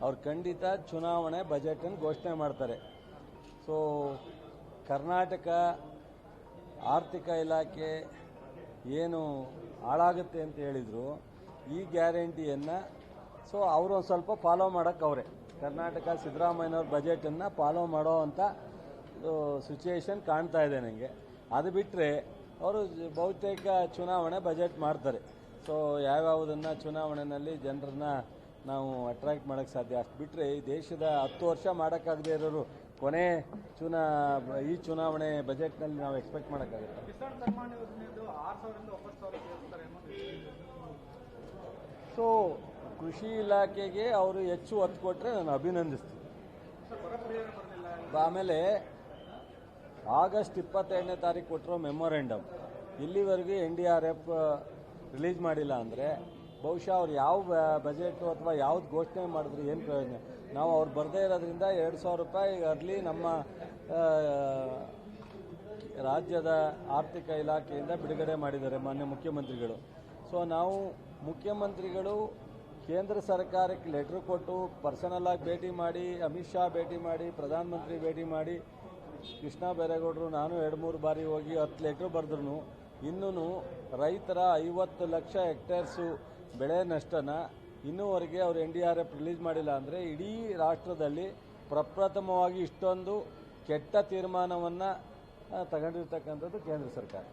ಅವ್ರು ಖಂಡಿತ ಚುನಾವಣೆ ಬಜೆಟನ್ನು ಘೋಷಣೆ ಮಾಡ್ತಾರೆ. ಸೊ ಕರ್ನಾಟಕ ಆರ್ಥಿಕ ಇಲಾಖೆ ಏನು ಹಾಳಾಗುತ್ತೆ ಅಂತ ಹೇಳಿದರು, ಈ ಗ್ಯಾರಂಟಿಯನ್ನು ಸೊ ಅವರು ಒಂದು ಸ್ವಲ್ಪ ಫಾಲೋ ಮಾಡೋಕ್ಕೆ ಅವರೇ ಕರ್ನಾಟಕ ಸಿದ್ದರಾಮಯ್ಯನವ್ರ ಬಜೆಟನ್ನು ಫಾಲೋ ಮಾಡೋ ಅಂಥ ಸಿಚುಯೇಷನ್ ಕಾಣ್ತಾ ಇದೆ ನನಗೆ. ಅದು ಬಿಟ್ಟರೆ ಅವರು ಬಹುತೇಕ ಚುನಾವಣೆ ಬಜೆಟ್ ಮಾಡ್ತಾರೆ. ಸೊ ಯಾವ್ಯಾವುದನ್ನು ಚುನಾವಣೆಯಲ್ಲಿ ಜನರನ್ನ ನಾವು ಅಟ್ರಾಕ್ಟ್ ಮಾಡೋಕ್ಕೆ ಸಾಧ್ಯ. ಅಷ್ಟು ಬಿಟ್ಟರೆ ಈ ದೇಶದ 10 ವರ್ಷ ಮಾಡೋಕ್ಕಾಗದೇ ಇರೋರು ಕೊನೆ ಈ ಚುನಾವಣೆ ಬಜೆಟ್ನಲ್ಲಿ ನಾವು ಎಕ್ಸ್ಪೆಕ್ಟ್ ಮಾಡೋಕ್ಕಾಗುತ್ತೆ. ಸೊ ಕೃಷಿ ಇಲಾಖೆಗೆ ಅವರು ಹೆಚ್ಚು ಒತ್ತು ಕೊಟ್ಟರೆ ನಾನು ಅಭಿನಂದಿಸ್ತೀನಿ. ಆಮೇಲೆ ಆಗಸ್ಟ್ 22ನೇ ತಾರೀಕು ಕೊಟ್ಟಿರೋ ಮೆಮೊರೆಂಡಮ್ ಇಲ್ಲಿವರೆಗೂ NDRF ರಿಲೀಸ್ ಮಾಡಿಲ್ಲ ಅಂದರೆ ಬಹುಶಃ ಅವ್ರು ಯಾವ ಬಜೆಟು ಅಥವಾ ಯಾವ್ದು ಘೋಷಣೆ ಮಾಡಿದ್ರು ಏನು ಪ್ರಯೋಜನ? ನಾವು ಅವ್ರು ಬರದೇ ಇರೋದ್ರಿಂದ 2,000 ರೂಪಾಯಿ ಅರ್ಲಿ ನಮ್ಮ ರಾಜ್ಯದ ಆರ್ಥಿಕ ಇಲಾಖೆಯಿಂದ ಬಿಡುಗಡೆ ಮಾಡಿದ್ದಾರೆ ಮಾನ್ಯ ಮುಖ್ಯಮಂತ್ರಿಗಳು. ಸೊ ನಾವು ಮುಖ್ಯಮಂತ್ರಿಗಳು ಕೇಂದ್ರ ಸರ್ಕಾರಕ್ಕೆ ಲೆಟ್ರ್ ಕೊಟ್ಟು ಪರ್ಸನಲ್ ಆಗಿ ಭೇಟಿ ಮಾಡಿ, ಅಮಿತ್ ಶಾ ಭೇಟಿ ಮಾಡಿ, ಪ್ರಧಾನಮಂತ್ರಿ ಭೇಟಿ ಮಾಡಿ, ಕೃಷ್ಣ ಬೈರೇಗೌಡರು ನಾನು 2-3 ಬಾರಿ ಹೋಗಿ 10 ಲೆಟ್ರ್ ಬರೆದ್ರು ಇನ್ನೂ ರೈತರ 50 ಲಕ್ಷ ಹೆಕ್ಟೇರ್ಸು ಬೆಳೆ ನಷ್ಟನ ಇನ್ನೂವರೆಗೆ ಅವರು NDRF ರಿಲೀಸ್ ಮಾಡಿಲ್ಲ ಅಂದರೆ ಇಡೀ ರಾಷ್ಟ್ರದಲ್ಲಿ ಪ್ರಪ್ರಥಮವಾಗಿ ಇಷ್ಟೊಂದು ಕೆಟ್ಟ ತೀರ್ಮಾನವನ್ನು ತಗೊಂಡಿರ್ತಕ್ಕಂಥದ್ದು ಕೇಂದ್ರ ಸರ್ಕಾರ.